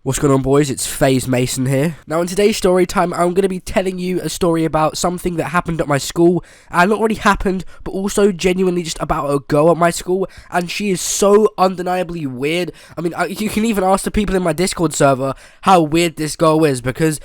What's going on, boys? It's FaZe Mason here. Now, in today's story time, I'm going to be telling you a story about something that happened at my school, and not really happened, but also genuinely just about a girl at my school, and she is so undeniably weird. I mean, you can even ask the people in my Discord server how weird this girl is, because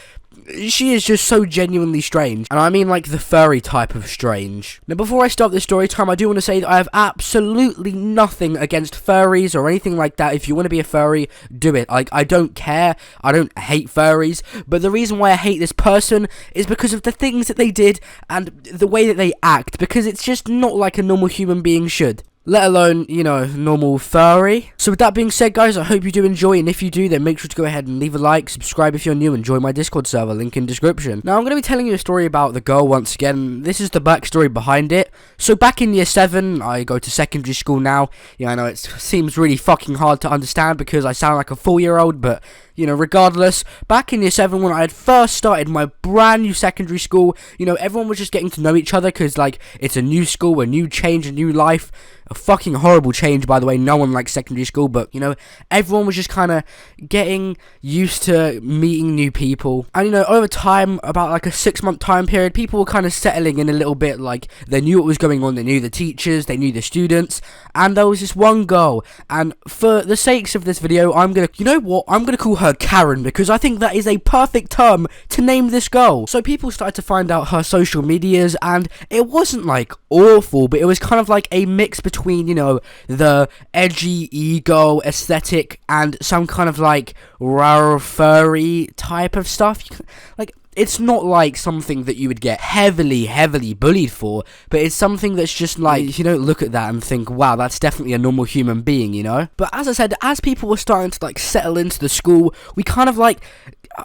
she is just so genuinely strange, and I mean like the furry type of strange. Now, before I start this story time, I do want to say that I have absolutely nothing against furries or anything like that. If you want to be a furry, do it. Like, I don't care. I don't hate furries, but the reason why I hate this person is because of the things that they did and the way that they act, because it's just not like a normal human being should. Let alone, you know, normal furry. So with that being said, guys, I hope you do enjoy, and if you do, then make sure to go ahead and leave a like, subscribe if you're new, and join my Discord server, link in description. Now, I'm going to be telling you a story about the girl once again. This is the backstory behind it. So back in year 7, I go to secondary school now. Yeah, I know it seems really fucking hard to understand because I sound like a 4-year-old, but you know, regardless, back in year 7 when I had first started my brand new secondary school, you know, everyone was just getting to know each other because, like, it's a new school, a new change, a new life. A fucking horrible change, by the way. No one likes secondary school, but, you know, everyone was just kind of getting used to meeting new people. And, you know, over time, about like a 6-month time period, people were kind of settling in a little bit. Like, they knew what was going on. They knew the teachers. They knew the students. And there was this one girl. And for the sakes of this video, I'm going to, you know what? I'm going to call her Karen, because I think that is a perfect term to name this girl. So people started to find out her social medias, and it wasn't like awful, but it was kind of like a mix between, you know, the edgy ego aesthetic and some kind of like rare furry type of stuff. Like, it's not like something that you would get heavily bullied for, but it's something that's just like, you don't look at that and think, wow, that's definitely a normal human being, you know? But as I said, as people were starting to like settle into the school, we kind of like,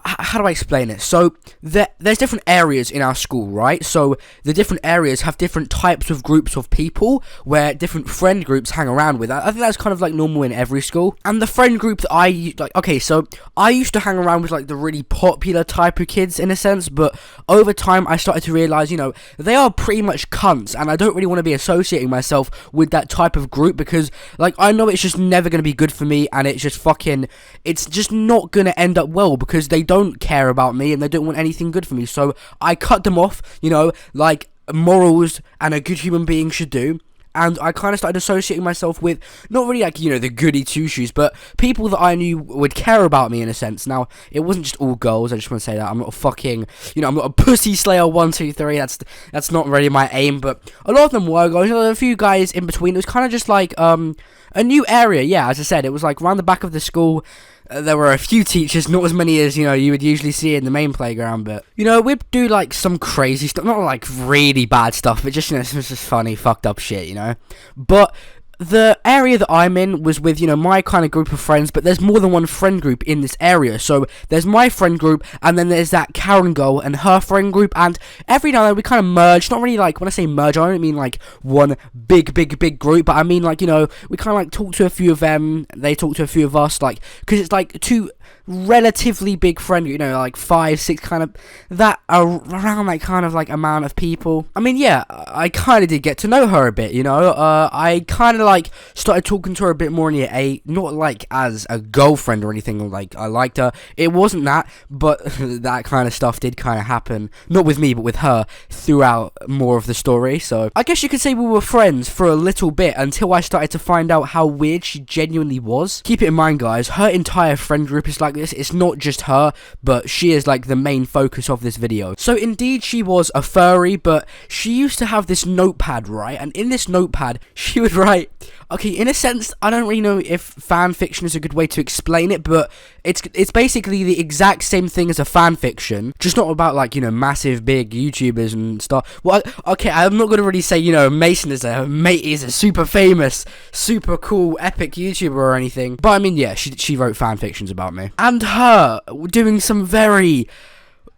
how do I explain it? So, there's different areas in our school, right? So, the different areas have different types of groups of people where different friend groups hang around with. I think that's kind of like normal in every school. And the friend group that I, like, okay, so I used to hang around with like the really popular type of kids in a sense, but over time I started to realize, you know, they are pretty much cunts, and I don't really want to be associating myself with that type of group because, like, I know it's just never going to be good for me, and it's just fucking, it's just not going to end up well because they don't care about me and they don't want anything good for me. So I cut them off, you know, like morals and a good human being should do. And I kind of started associating myself with, not really like, you know, the goody two-shoes, but people that I knew would care about me in a sense. Now, it wasn't just all girls, I just want to say that. I'm not a fucking, you know, I'm not a pussy slayer 1, 2, 3, that's not really my aim, but a lot of them were guys. There were a few guys in between. It was kind of just like, a new area, yeah, as I said, it was like around the back of the school. There were a few teachers, not as many as, you know, you would usually see in the main playground, but, you know, we'd do, like, some crazy stuff, not, like, really bad stuff, but just, you know, it was just funny, fucked up shit, you know, but the area that I'm in was with, you know, my kind of group of friends, but there's more than one friend group in this area. So there's my friend group, and then there's that Karen girl and her friend group, and every now and then we kind of merge. Not really like, when I say merge, I don't mean like one big group, but I mean like, you know, we kind of like talk to a few of them, they talk to a few of us, like, because it's like two relatively big friend, you know, like 5, 6 kind of, that around that kind of like amount of people. I mean, yeah, I kind of did get to know her a bit, you know, I kind of like started talking to her a bit more in year 8, not like as a girlfriend or anything, like I liked her, it wasn't that, but that kind of stuff did kind of happen, not with me, but with her, throughout more of the story. So I guess you could say we were friends for a little bit until I started to find out how weird she genuinely was. Keep it in mind, guys, her entire friend group is like this. It's not just her, but she is like the main focus of this video. So indeed she was a furry, but she used to have this notepad, right? And in this notepad she would write, okay, in a sense, I don't really know if fan fiction is a good way to explain it, but it's basically the exact same thing as a fan fiction, just not about like, you know, massive big YouTubers and stuff. Well, okay, I'm not gonna really say, you know, Mason is a super famous, super cool, epic YouTuber or anything, but I mean, yeah, she wrote fan fictions about me, and her doing some very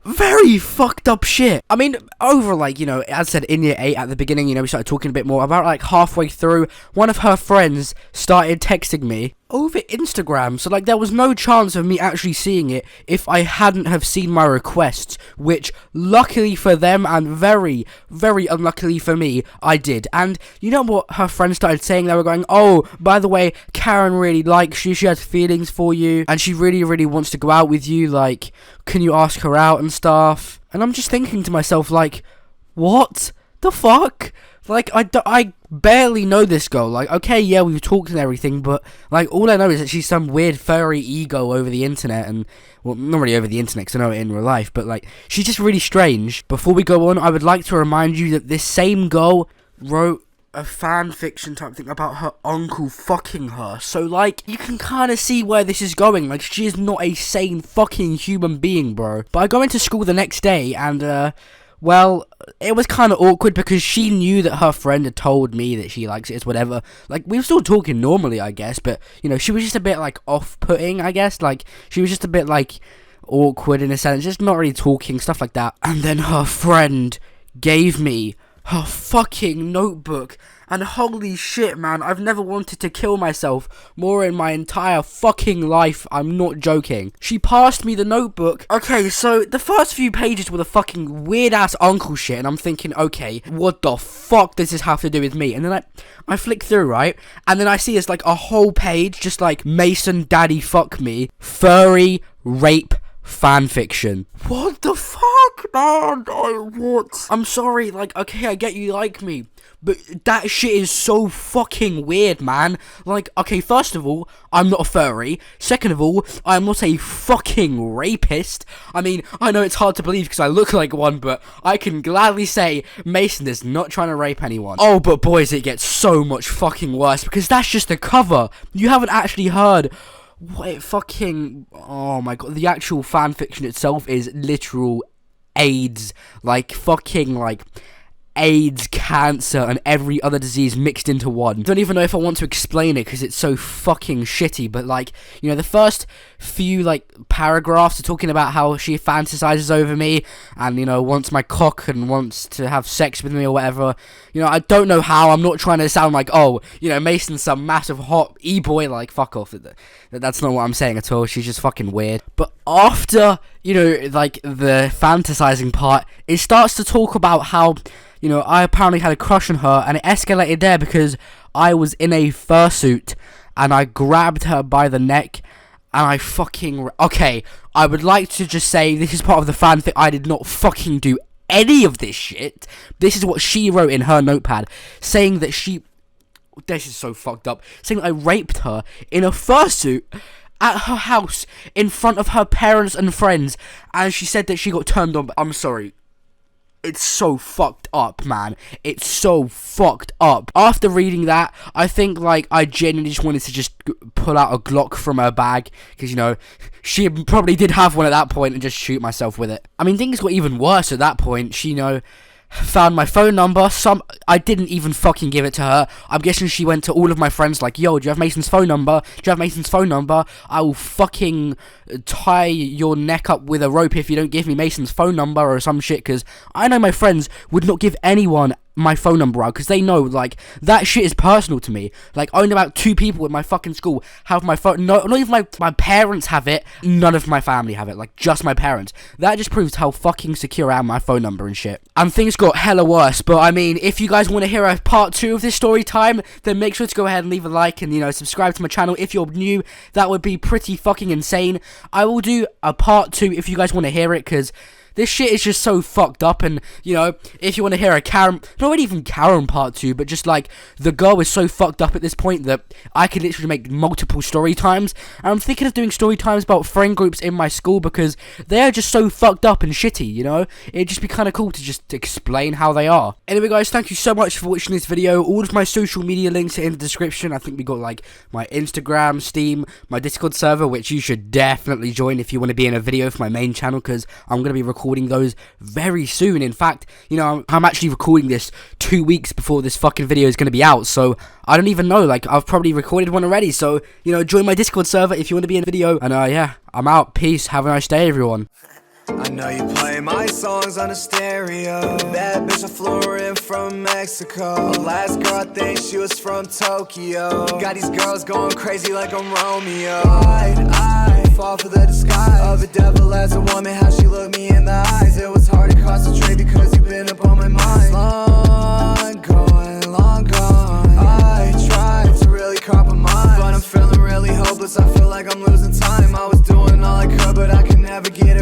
very fucked up shit. I mean, over like, you know, as I said, in year 8 at the beginning, you know, we started talking a bit more. About like halfway through, one of her friends started texting me over Instagram. So like there was no chance of me actually seeing it if I hadn't have seen my requests, which luckily for them and very, very unluckily for me, I did. And you know what her friends started saying? They were going, oh, by the way, Karen really likes you, she has feelings for you, and she really, really wants to go out with you, like, can you ask her out and stuff? And I'm just thinking to myself, like, what the fuck? Like, I barely know this girl. Like, okay, yeah, we've talked and everything, but, like, all I know is that she's some weird furry ego over the internet, and, well, not really over the internet, because I know it in real life, but, like, she's just really strange. Before we go on, I would like to remind you that this same girl wrote a fan fiction type thing about her uncle fucking her. So, like, you can kind of see where this is going. Like, she is not a sane fucking human being, bro. But I go into school the next day, and, well, it was kind of awkward because she knew that her friend had told me that she likes it, it's whatever. Like, we were still talking normally, I guess, but, you know, she was just a bit, like, off-putting, I guess. Like, she was just a bit, like, awkward in a sense, just not really talking, stuff like that. And then her friend gave me her fucking notebook, and holy shit, man, I've never wanted to kill myself more in my entire fucking life. I'm not joking. She passed me the notebook. Okay, so the first few pages were the fucking weird-ass uncle shit, and I'm thinking, okay, what the fuck does this have to do with me? And then I flick through, right? And then I see it's like a whole page, just like, Mason daddy fuck me, furry, rape, fanfiction. What the fuck, man? What? I'm sorry, like, okay, I get you like me, but that shit is so fucking weird, man. Like, okay, first of all, I'm not a furry. Second of all, I'm not a fucking rapist. I mean, I know it's hard to believe because I look like one, but I can gladly say Mason is not trying to rape anyone. Oh, but boys, it gets so much fucking worse because that's just the cover. You haven't actually heard what it fucking... Oh my god, the actual fanfiction itself is literal AIDS. Like, fucking, like, AIDS, cancer, and every other disease mixed into one. Don't even know if I want to explain it because it's so fucking shitty, but, like, you know, the first few, like, paragraphs are talking about how she fantasizes over me and, you know, wants my cock and wants to have sex with me or whatever. You know, I don't know how. I'm not trying to sound like, oh, you know, Mason's some massive hot e-boy. Like, fuck off. That's not what I'm saying at all. She's just fucking weird. But after, you know, like, the fantasizing part, it starts to talk about how, you know, I apparently had a crush on her, and it escalated there because I was in a fursuit, and I grabbed her by the neck, and I fucking... Okay, I would like to just say, this is part of the fanfic, I did not fucking do any of this shit. This is what she wrote in her notepad, saying that she... This is so fucked up. Saying that I raped her in a fursuit at her house, in front of her parents and friends, and she said that she got turned on, but I'm sorry. It's so fucked up, man. It's so fucked up. After reading that, I think, like, I genuinely just wanted to just pull out a Glock from her bag. Because, you know, she probably did have one at that point and just shoot myself with it. I mean, things got even worse at that point. She, you know, found my phone number. I didn't even fucking give it to her. I'm guessing she went to all of my friends like, yo, do you have Mason's phone number? Do you have Mason's phone number? I will fucking tie your neck up with a rope if you don't give me Mason's phone number or some shit, because I know my friends would not give anyone my phone number out, because they know, like, that shit is personal to me. Like, only about 2 people in my fucking school have my phone. No, not even my parents have it. None of my family have it. Like, just my parents. That just proves how fucking secure I am, my phone number and shit. And things got hella worse. But, I mean, if you guys want to hear a part 2 of this story time, then make sure to go ahead and leave a like and, you know, subscribe to my channel if you're new. That would be pretty fucking insane. I will do a part 2 if you guys want to hear it, because this shit is just so fucked up. And, you know, if you want to hear a Karen, not really even Karen part 2, but just, like, the girl is so fucked up at this point that I could literally make multiple story times. And I'm thinking of doing story times about friend groups in my school, because they are just so fucked up and shitty, you know? It'd just be kind of cool to just explain how they are. Anyway, guys, thank you so much for watching this video. All of my social media links are in the description. I think we got, like, my Instagram, Steam, my Discord server, which you should definitely join if you want to be in a video for my main channel, because I'm going to be recording those very soon. In fact, you know, I'm actually recording this 2 weeks before this fucking video is going to be out, so I don't even know. Like, I've probably recorded one already, so, you know, join my Discord server if you want to be in a video. And yeah, I'm out. Peace. Have a nice day, everyone. I know you play my songs on the stereo. That bitch I flew her in from Mexico. Last girl, I think she was from Tokyo. Got these girls going crazy like I'm Romeo. I fall for the disguise of a devil as a woman, how she looked me in the eyes. It was hard to concentrate because you've been up on my mind. Long gone, long gone. I tried to really compromise, but I'm feeling really hopeless. I feel like I'm losing time. I was doing all I could, but I could never get